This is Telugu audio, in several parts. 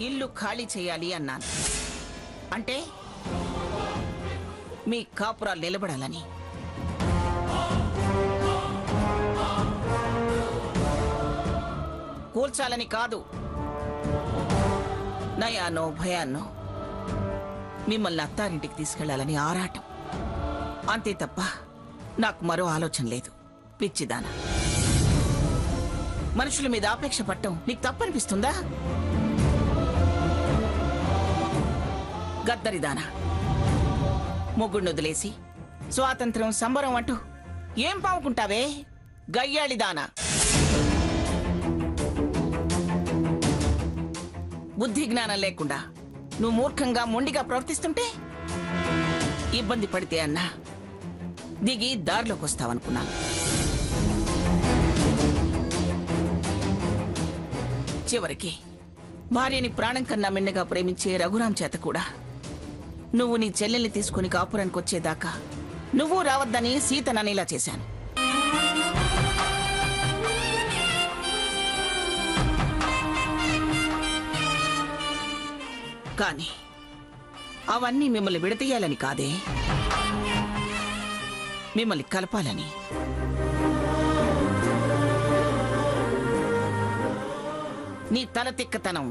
ఇల్లు ఖాళీ చేయాలి అన్నాను. అంటే మీ కాపురాలు నిలబడాలని. కూల్చాలని కాదు. నయానో భయాన్నో మిమ్మల్ని అత్తారింటికి తీసుకెళ్లాలని ఆరాటం. అంతే తప్ప నాకు మరో ఆలోచన లేదు. పిచ్చిదానా, మనుషుల మీద ఆపేక్ష పట్టం నీకు తప్పనిపిస్తుందా? గద్దరిదానా, మొగుడిని వదిలేసి స్వాతంత్రం సంబరం అంటూ ఏం పావుకుంటావే? గయ్యాళిదానా, బుద్ధి జ్ఞానం లేకుండా నువ్వు మూర్ఖంగా మొండిగా ప్రవర్తిస్తుంటే ఇబ్బంది పడితే అన్నా దిగి దారిలోకి వస్తావనుకున్నాను. చివరికి భార్యని ప్రాణం కన్నా మిన్నగా ప్రేమించే రఘురాం చేత కూడా నువ్వు నీ చెల్లెల్ని తీసుకుని కాపురానికి వచ్చేదాకా నువ్వు రావద్దని సీతననేలా చేశాను. కానీ అవన్నీ మిమ్మల్ని విడతీయాలని కాదే, మిమ్మల్ని కలపాలని. నీ తల తిక్కతనం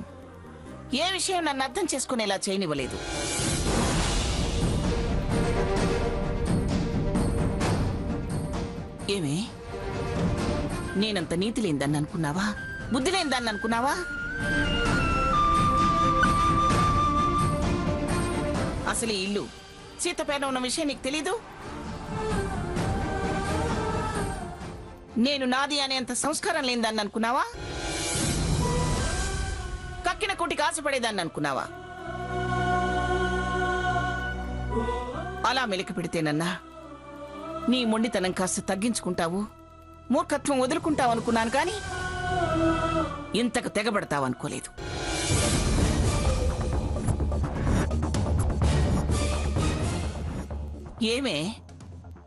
ఏ విషయం నన్ను అర్థం చేసుకునేలా చేయనివ్వలేదు. ఏమే, నేనంత నీతి లేనిదాన్ని అనుకున్నావా? బుద్ధి లేనిదాన్ని అనుకున్నావా? అసలు ఈ ఇల్లు సీత పేరున ఉన్న విషయం నీకు తెలీదు? నేను నాది అనేంత సంస్కారం లేనిదాన్ని అనుకున్నావా? కక్కిన కోటికి ఆశపడేదాన్ని అనుకున్నావా? అలా మెలిక పెడితేనన్నా నీ మొండితనం కాస్త తగ్గించుకుంటావు, మూర్ఖత్వం వదులుకుంటావు అనుకున్నాను. కానీ ఇంతకు తెగబడతావు అనుకోలేదు. ఏమే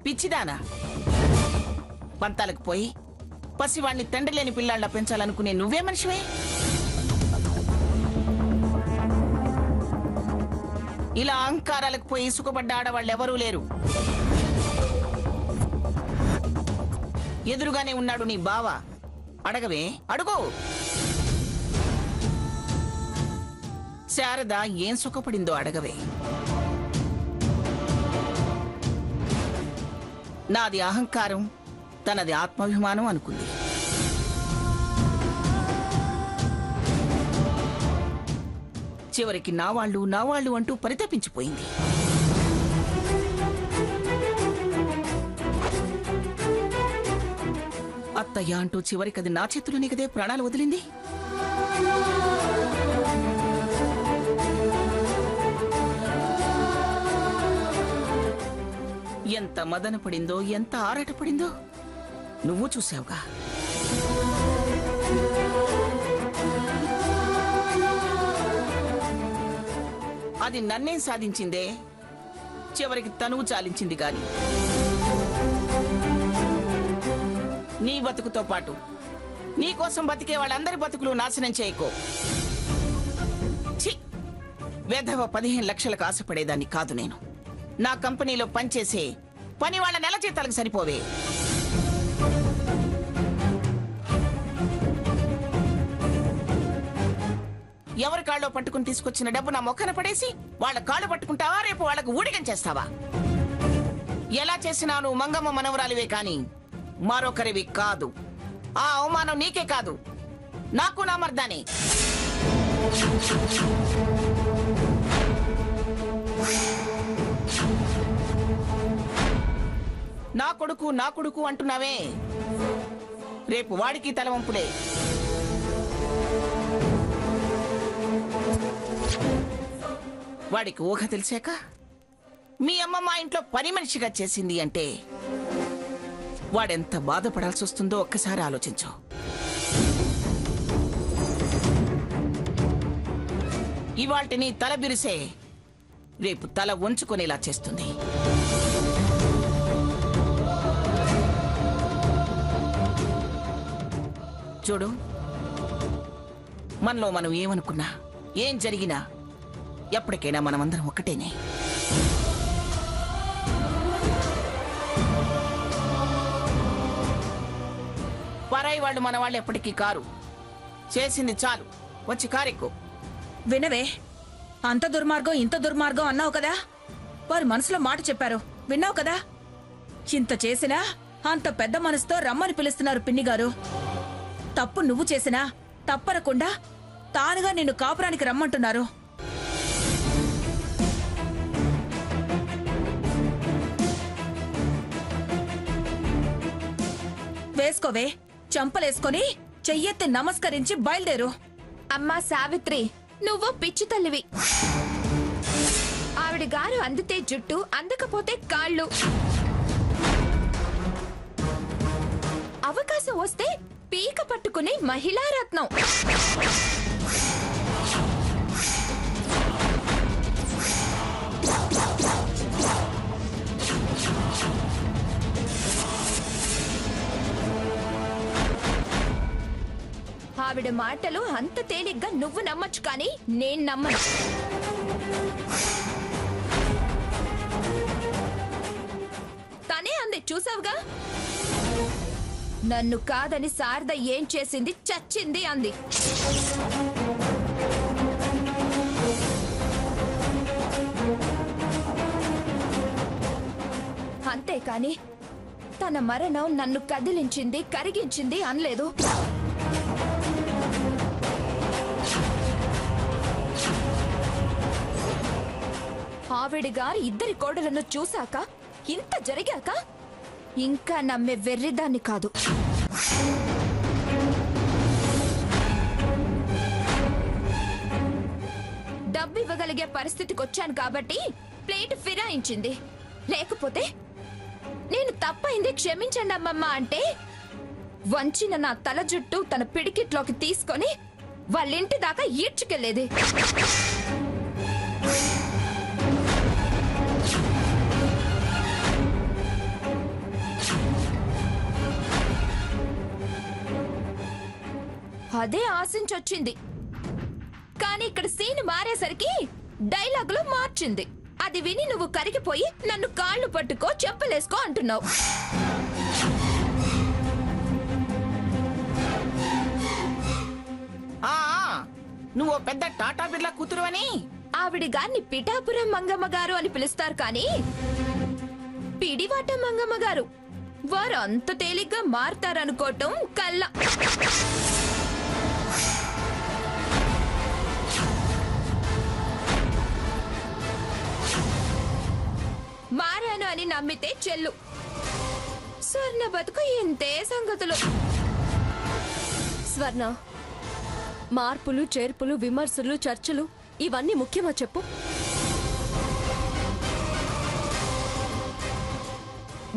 పిచ్చిదానా, పంతాలకు పోయి పసివాణ్ణి తండ్రి లేని పిల్లాళ్ళ పెంచాలనుకునే నువ్వే మనిషివే? ఇలా అహంకారాలకు పోయి సుఖపడ్డ ఆడవాళ్ళు ఎవరూ లేరు. ఎదురుగానే ఉన్నాడు నీ బావ. అడగవే, అడుగు. శారద ఏం సుఖపడిందో అడగవే. నాది అహంకారం, తనది ఆత్మాభిమానం అనుకుంది. చివరికి నా వాళ్ళు అంటూ పరితపించిపోయింది. అత్తయ్య అంటూ చివరికి అది నా చేతుల్లోనే కదే ప్రాణాలు వదిలింది. ఎంత మదన పడిందో, ఎంత ఆరాట పడిందో నువ్వు చూసావుగా. అది నన్నేం సాధించిందే, చివరికి తనువు చాలించింది. గాని నీ బతుకుతో పాటు నీకోసం బతికే వాళ్ళందరి బతుకులు నాశనం చేయకో. ఛీ, వేధవ 15 లక్షలకు ఆశపడేదాన్ని కాదు నేను. నా కంపెనీలో పనిచేసే పని వాళ్ళ నెల జీతాలకు సరిపోవే. ఎవరి కాళ్ళలో పట్టుకుని తీసుకొచ్చిన డబ్బు నా మొక్కన పడేసి వాళ్ళ కాళ్ళు పట్టుకుంటావా? రేపు వాళ్ళకు ఊడిగం చేస్తావా? ఎలా చేసినా నువ్వు మంగమ్మ మనవరాలివే కాని మరొకరివి కాదు. ఆ అవమానం నీకే కాదు, నాకు నా మర్దానే. నా కొడుకు అంటున్నావే, రేపు వాడికి తలవంపులే. వాడికి ఊహ తెలిసాక మీ అమ్మ మా ఇంట్లో పని మనిషిగా చేసింది అంటే వాడెంత బాధపడాల్సి వస్తుందో ఒక్కసారి ఆలోచించు. ఇవాల్టిని తల బిరిసే రేపు తల వంచుకునేలా చేస్తుంది. చూడు, మనలో మనం ఏమనుకున్నా ఏం జరిగినా ఎప్పటికైనా మనమందరం ఒక్కటేనే. పరాయి వాళ్ళు మన వాళ్ళు ఎప్పటికీ కారు. చేసింది చాలు, వచ్చి కారెక్కు. వినవే, అంత దుర్మార్గం ఇంత దుర్మార్గం అన్నావు కదా, వారు మనసులో మాట చెప్పారు విన్నావు కదా. ఇంత చేసినా అంత పెద్ద మనసుతో రమ్మని పిలుస్తున్నారు పిన్ని గారు. తప్పు నువ్వు చేసినా తప్పనకుండా తానుగా నిన్ను కాపురానికి రమ్మంటున్నారు. వేసుకోవే, చంపలేసుకొని చెయ్యెత్తి నమస్కరించి బయలుదేరు. అమ్మా సావిత్రి, నువ్వు పిచ్చి తల్లివి. ఆవిడ గారు అందితే జుట్టు, అందకపోతే కాళ్ళు. అవకాశం వస్తే పీక పట్టుకునే మహిళా రత్నం. ఆవిడ మాటలు అంత తేలిగ్గా నువ్వు నమ్మొచ్చు, కానీ నేను నమ్మను. తనే అంది, చూసావుగా. నన్ను కాదని శారద ఏం చేసింది, చచ్చింది అంది. అంతేకాని తన మరణం నన్ను కదిలించింది, కరిగించింది అనలేదు. ఆవిడ గారు ఇద్దరి కోడలను చూశాక, ఇంత జరిగాక ఇంకా నమ్మే వెర్రిదాన్ని కాదు. డబ్బు ఇవ్వగలిగే పరిస్థితికి వచ్చాను కాబట్టి ప్లేట్ ఫిరాయించింది. లేకపోతే నేను తప్పైంది క్షమించండి అమ్మమ్మ అంటే వంచిన నా తల జుట్టు తన పిడికిట్లోకి తీసుకొని వాళ్ళింటి దాకా ఈడ్చుకెళ్లేది. అదే ఆశించొచ్చింది. కానీ ఇక్కడ సీన్ మారేసరికి డైలాగులు మార్చింది. అది విని నువ్వు కరిగిపోయి నన్ను కాళ్ళు పట్టుకో, చెప్పలేసుకో అంటున్నావు. నువ్వు పెద్ద టాటా బిర్లా కూతురు అని. ఆవిడ గారిని పిఠాపురం మంగమ్మ గారు అని పిలుస్తారు, కానీ పిడివాట మంగమ్మ గారు. వారు అంత తేలిగ్గా మారతారనుకోవటం కల్లా. మారాను అని నమ్మితే చెల్లు. స్వర్ణ బతుకు ఇంతే సంగతులు. స్వర్ణ, మార్పులు, చేర్పులు, విమర్శలు, చర్చలు ఇవన్నీ ముఖ్యమా చెప్పు?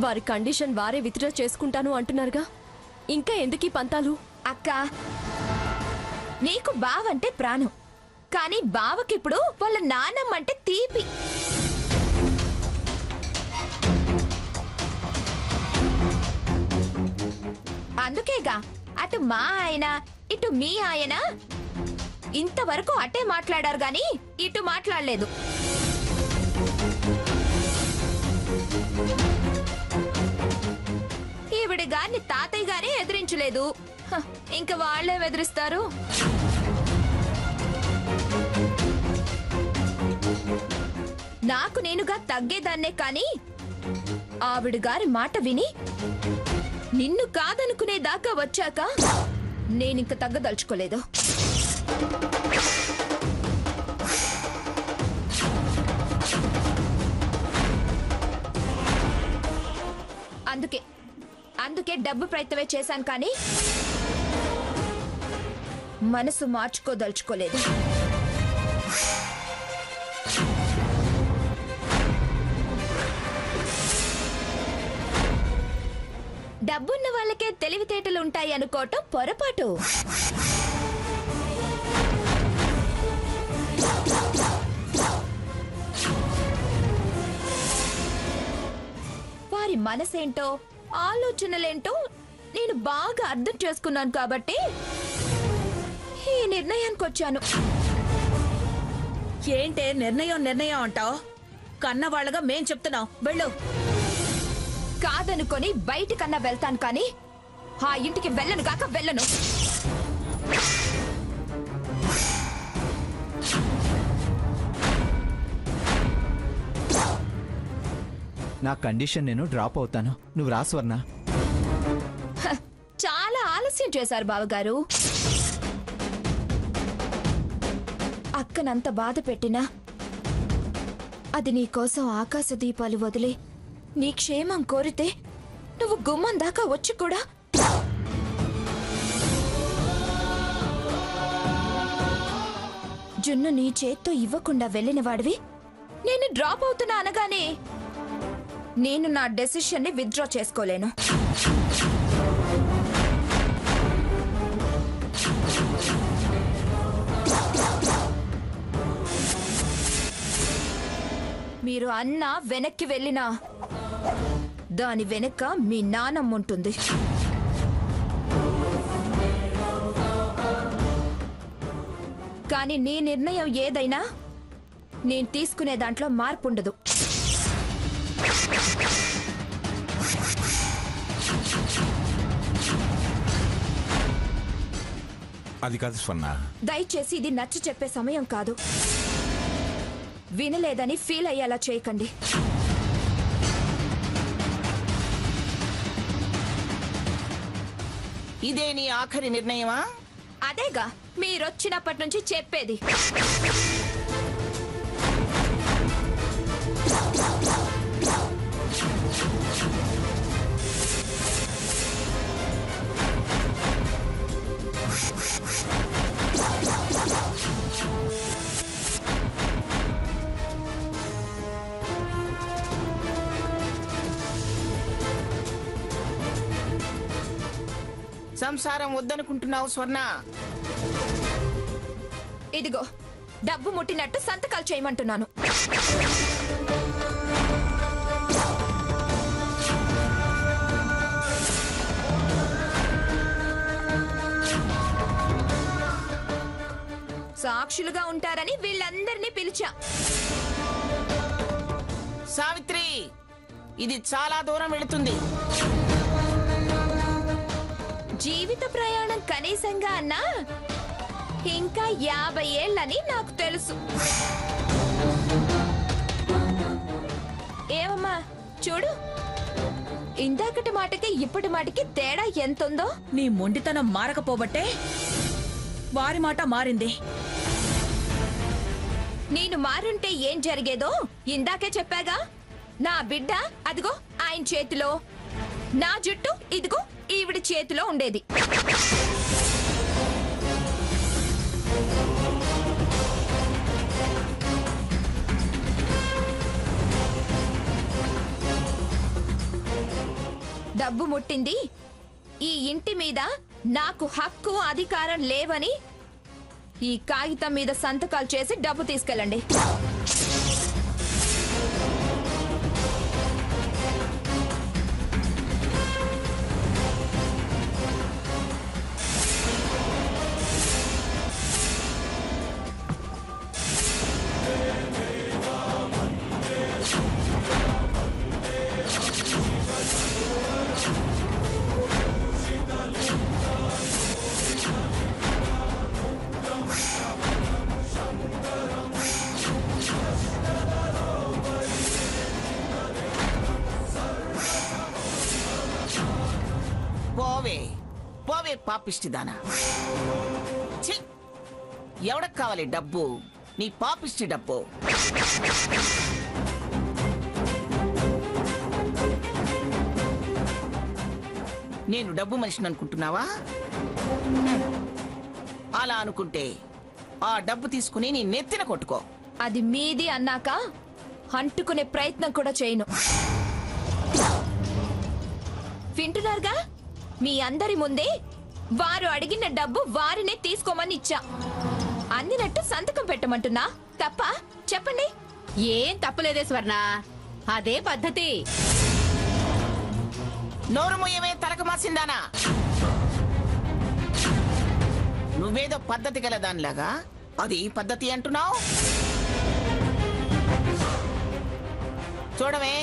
వారి కండిషన్ వారే విత్డ్రా చేసుకుంటాను అంటున్నారుగా, ఇంకా ఎందుకీ పంతాలు? అక్క, నీకు బావంటే ప్రాణం, కానీ బావకిప్పుడు వాళ్ళ నాన్నమ్మంటే తీపి. అందుకేగా అటు మా ఆయన ఇటు మీ ఆయన ఇంతవరకు అటే మాట్లాడారు గాని ఇటు మాట్లాడలేదు. ఈవిడ గారిని తాతయ్య గారే ఎదిరించలేదు, ఇంక వాళ్లే ఎదిరిస్తారు. నాకు నేనుగా తగ్గేదాన్నే, కానీ ఆవిడ గారి మాట విని నిన్ను కాదనుకునే దాకా వచ్చాక నేనింక తగ్గదలుచుకోలేదు. అందుకే డబ్బు ప్రయత్నమే చేశాను, కానీ మనసు మార్చుకోదలుచుకోలేదు. డబ్బున్న వాళ్ళకే తెలివితేటలు ఉంటాయి అనుకోవటం పొరపాటు. వారి మనసేంటో ఆలోచనలేంటో నేను బాగా అర్థం చేసుకున్నాను కాబట్టి ఈ నిర్ణయానికి వచ్చాను. ఏంటే నిర్ణయం నిర్ణయం అంటావు? కన్నవాళ్ళగా మేం చెప్తున్నాం, వెళ్ళు. కాదనుకొని బయటికన్నా వెళ్తాను కానీ ఆ ఇంటికి వెళ్ళను కాక వెళ్ళను. నా కండిషన్ నేను డ్రాప్ అవుతాను, నువ్వు రా స్వర్ణ. చాలా ఆలస్యం చేశారు బావగారు. అక్కనంత బాధ పెట్టినా అది నీకోసం ఆకాశ దీపాలు వదిలి నీ క్షేమం కోరితే నువ్వు గుమ్మం దాకా వచ్చి కూడా జున్ను నీ చేత్తో ఇవ్వకుండా వెళ్ళిన వాడివి నేను డ్రాప్ అవుతున్నా అనగానే నేను నా డెసిషన్ ని విత్డ్రా చేసుకోలేను. మీరు అన్నా వెనక్కి వెళ్ళినా దాని వెనక మీ నానమ్మ ఉంటుంది. కానీ నీ నిర్ణయం ఏదైనా నేను తీసుకునే దాంట్లో మార్పు ఉండదు. అది కాదు స్వర్ణ. దయచేసి ఇది నచ్చ చెప్పే సమయం కాదు. వినలేదని ఫీల్ అయ్యేలా చేయకండి. ఇదే నీ ఆఖరి నిర్ణయమా? అదేగా మీరొచ్చినప్పటి నుంచి చెప్పేది. సంసారం వద్దనుకుంటున్నావు స్వర్ణ. ఇదిగో డబ్బు ముట్టినట్టు సంతకాలు చేయమంటున్నాను. సాక్షులుగా ఉంటారని వీళ్ళందరినీ పిలిచా. సావిత్రి, ఇది చాలా దూరం వెళుతుంది. జీవిత ప్రయాణం కనీసంగా అన్నా ఇంకా 50 ఏళ్ళని నాకు తెలుసు. ఏమమ్మా చూడు, ఇందాకటి మాటకి ఇప్పటి మాటకి తేడా ఎంతుందో. నీ మొండితనం మారకపోబట్టే వారి మాట మారింది. నేను మారుంటే ఏం జరిగేదో ఇందాకే చెప్పాగా. నా బిడ్డ అదిగో ఆయన చేతిలో, నా జుట్టు ఇదిగో ఈవిడి చేతిలో ఉండేది. డబ్బు ముట్టింది ఈ ఇంటి మీద నాకు హక్కు అధికారం లేవని ఈ కాగితం మీద సంతకాలు చేసి డబ్బు తీసుకెళ్ళండి. పోవే పోవే పాపిష్టిదానా. ఛీ, ఎవడకు కావాలి డబ్బు? నీ పాపిష్టి డబ్బు. నేను డబ్బు మనిషిని అనుకుంటున్నావా? అలా అనుకుంటే ఆ డబ్బు తీసుకుని నీ నెత్తిన కొట్టుకో. అది మీది అన్నాక అంటుకునే ప్రయత్నం కూడా చేయను. వింటున్నారుగా, మీ అందరి ముందే వారు అడిగిన డబ్బు వారినే తీసుకోమని ఇచ్చా. అందినట్టు సంతకం పెట్టమంటున్నా తప్ప? చెప్పండి. ఏం తప్పలేదే స్వర్ణ, అదే పద్ధతి. నోరు మొయ్యమే తలకు మాసిందానా. నువ్వేదో పద్ధతి గల దానిలాగా అది పద్ధతి అంటున్నావు. చూడవే,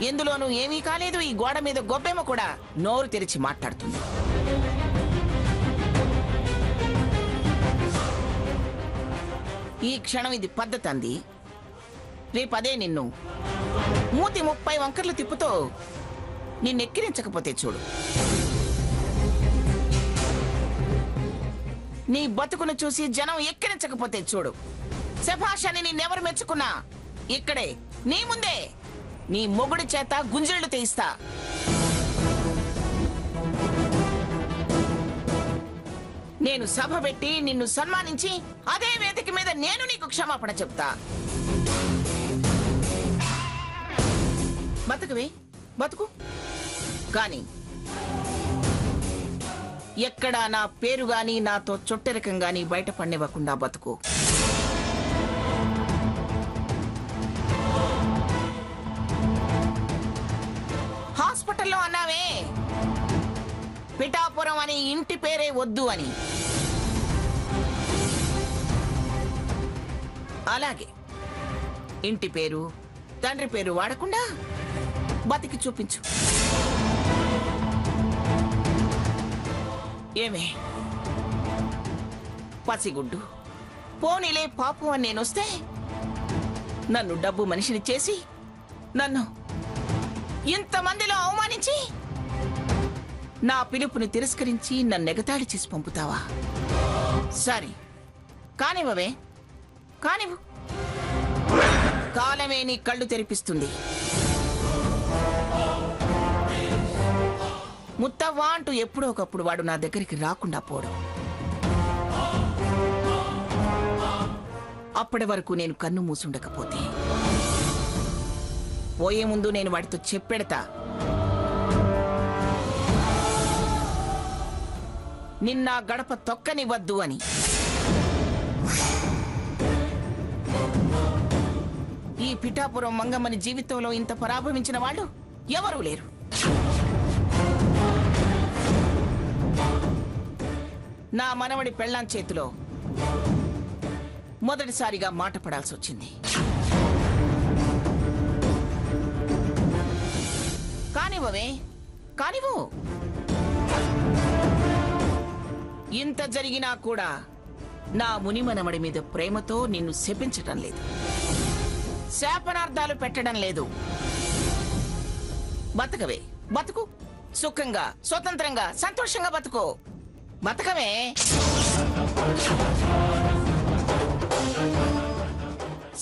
ఎందులోనూ ఏమీ కాలేదు. ఈ గోడ మీద గొబ్బెమ్మ కూడా నోరు తెరిచి మాట్లాడుతుంది. ఈ క్షణం ఇది పద్ధతి అంది. రేపదే నిన్ను మూతి 30 వంకర్లు తిప్పుతో నిన్నెక్కిరించకపోతే చూడు. నీ బతుకును చూసి జనం ఎక్కిరించకపోతే చూడు. శభాష్ అని నిన్నెవరు మెచ్చుకున్నా ఇక్కడే నీ ముందే నీ మొగుడి చేత గుంజేళ్లు తీయిస్తా. నేను సభ పెట్టి నిన్ను సన్మానించి అదే వేదిక మీద నేను నీకు క్షమాపణ చెప్తా. బతుకువే, బతుకు. కానీ ఎక్కడా నా పేరు గాని నాతో చొట్టెరకం గాని బయటపడినివ్వకుండా బతుకు. హాస్పిటల్లో అన్నావే పిఠాపురం అని ఇంటి పేరే వద్దు అని. అలాగే ఇంటి పేరు తండ్రి పేరు వాడకుండా బతికి చూపించు. ఏమే పసిగుడ్డు, పోనీలే పాపం అని నేనొస్తే నన్ను డబ్బు మనిషిని చేసి నన్ను ఇంతమందిలో అవమానించి నా పిలుపుని తిరస్కరించి నన్నెగతాళి చేసి పంపుతావా? సరే కానివ్వవే, కానివ్వు. కాలమే నీ కళ్ళు తెరిపిస్తుంది. ముత్తవ్వా అంటూ ఎప్పుడో ఒకప్పుడు వాడు నా దగ్గరికి రాకుండా పోవడం. అప్పటి వరకు నేను కన్ను మూసుండకపోతే పోయే ముందు నేను వాడితో చెప్పెడతా, నిన్న గడప తొక్కనివ్వద్దు అని. ఈ పిఠాపురం మంగమ్మని జీవితంలో ఇంత పరాభవించిన వాళ్ళు ఎవరూ లేరు. నా మనవడి పెళ్ళాం చేతిలో మొదటిసారిగా మాట పడాల్సి వచ్చింది. కానివ్వవే, కానివ్వు. ఇంత జరిగినా కూడా నా మునిమనమడి మీద ప్రేమతో నిన్ను శపించటం లేదు, శాపనార్థాలు పెట్టడం లేదు. బతకవే, బతుకు. సుఖంగా, స్వతంత్రంగా, సంతోషంగా బతుకో. బతకవే.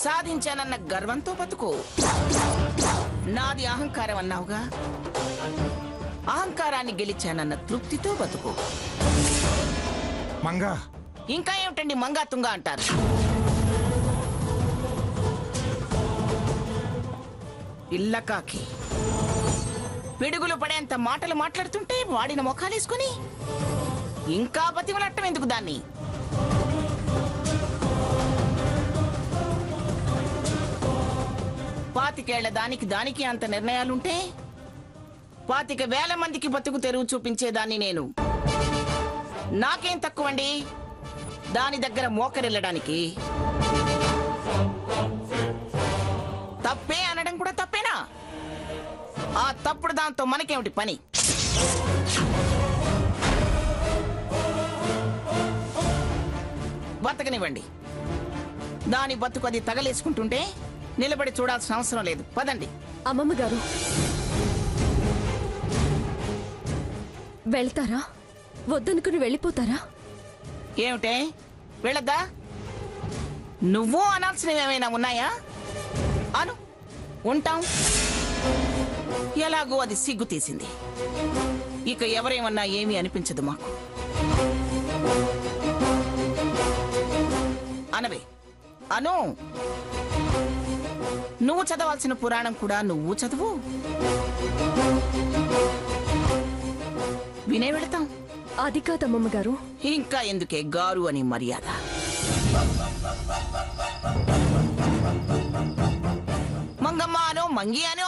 సాధించానన్న గర్వంతో బతుకు. నాది అహంకారం అన్నావుగా, అహంకారాన్ని గెలిచానన్న తృప్తితో బతుకు. మంగా, ఇంకా ఏమిటండి మంగా తుంగా అంటారు? పిల్లకాకి పిడుగులు పడేంత మాటలు మాట్లాడుతుంటే వాడిన ముఖాలేసుకుని ఇంకా బతిమలట్టం ఎందుకు దాన్ని? పాతికేళ్ల దానికి అంత నిర్ణయాలుంటే 25,000 మందికి బతుకు తెరువు చూపించేదాన్ని నేను. నాకేం తక్కువండి దాని దగ్గర మోకరిల్లడానికి? తప్పే అనడం కూడా తప్పేనా? ఆ తప్పుడు దాంతో మనకేమిటి పని? బతకనివ్వండి. దాని బతుకు అది తగలేసుకుంటుంటే నిలబడి చూడాల్సిన అవసరం లేదు. పదండి. అమ్మమ్మ గారు వెళ్తారా? వద్దనుకుని వెళ్ళిపోతారా? ఏమిటే వెళ్ళద్దా? నువ్వు అనాల్సినవి ఏమైనా ఉన్నాయా? అను, ఉంటాం. ఎలాగో అది సిగ్గు తీసింది. ఇక ఎవరేమన్నా ఏమీ అనిపించదు మాకు. అనవే, అను. నువ్వు చదవాల్సిన పురాణం కూడా నువ్వు చదువు. వినే వెళతాం. అది కాదమ్మమ్మ గారు. ఇంకా ఎందుకే గారు అని మర్యాద? మంగమ్మ అనో, మంగి అనో